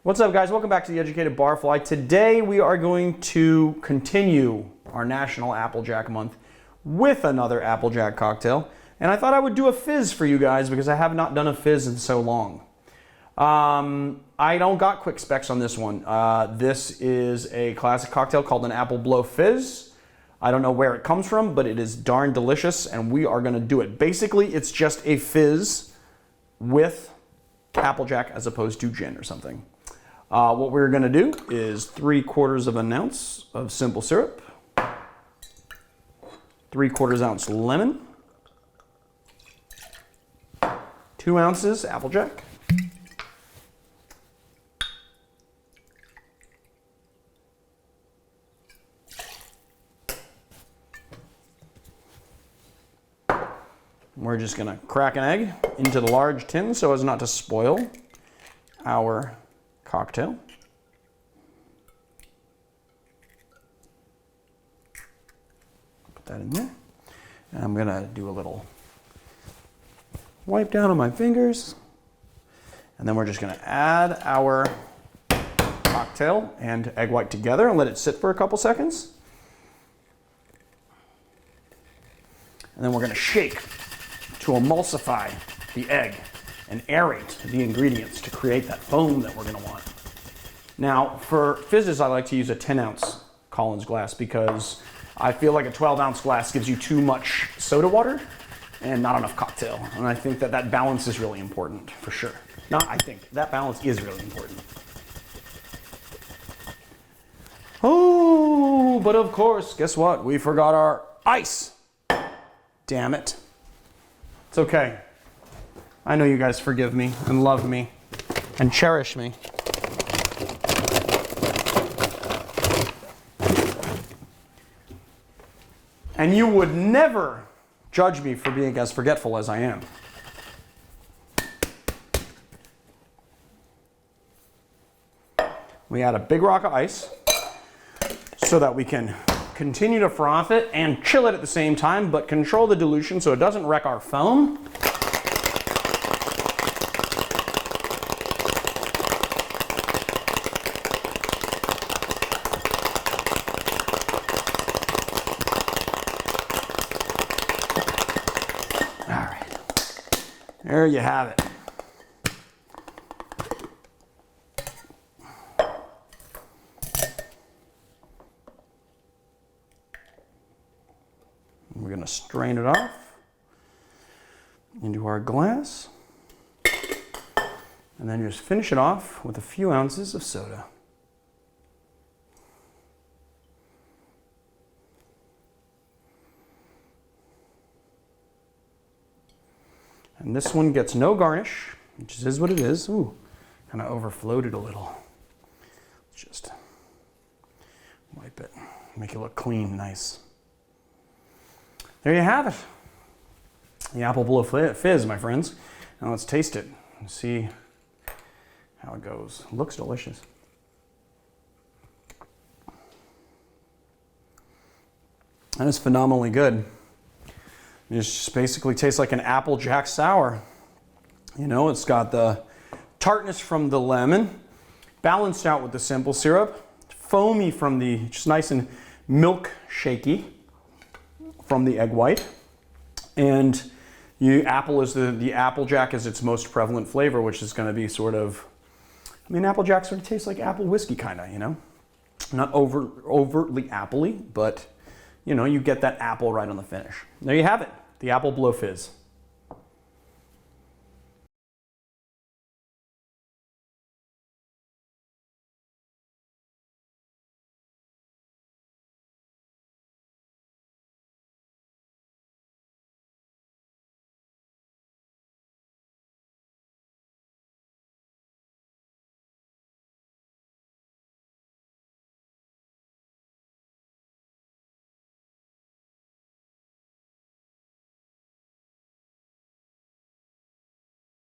What's up, guys? Welcome back to The Educated Barfly. Today we are going to continue our National Applejack month with another Applejack cocktail. And I thought I would do a fizz for you guys because I have not done a fizz in so long. I don't got quick specs on this one. This is a classic cocktail called an Apple Blow Fizz. I don't know where it comes from, but it is darn delicious and we are going to do it. Basically, it's just a fizz with Applejack as opposed to gin or something. What we're going to do is 3/4 of an ounce of simple syrup, 3/4 ounce lemon, 2 ounces Applejack, we're just going to crack an egg into the large tin so as not to spoil our cocktail. Put that in there. And I'm gonna do a little wipe down on my fingers. And then we're just gonna add our cocktail and egg white together and let it sit for a couple seconds. And then we're gonna shake to emulsify the egg and aerate the ingredients to create that foam that we're going to want. Now, for fizzes, I like to use a 10-ounce Collins glass because I feel like a 12-ounce glass gives you too much soda water and not enough cocktail. And I think that that balance is really important, for sure. That balance is really important. Oh, but of course, guess what? We forgot our ice. Damn it. It's okay. I know you guys forgive me and love me and cherish me. And you would never judge me for being as forgetful as I am. We add a big rock of ice so that we can continue to froth it and chill it at the same time, but control the dilution so it doesn't wreck our foam. There you have it. We're going to strain it off into our glass and then just finish it off with a few ounces of soda. And this one gets no garnish, which is what it is. Ooh, kind of overflowed it a little. Just wipe it, make it look clean, nice. There you have it. The Apple Blow Fizz, my friends. Now let's taste it and see how it goes. It looks delicious. That is phenomenally good. It just basically tastes like an Applejack sour. You know, it's got the tartness from the lemon, balanced out with the simple syrup, foamy from the, just nice and milk shaky from the egg white. And the Applejack is its most prevalent flavor, which is going to be sort of, Applejack sort of tastes like apple whiskey kind of, you know? Not overtly appley, but you know, you get that apple right on the finish. There you have it, the Apple Blow Fizz.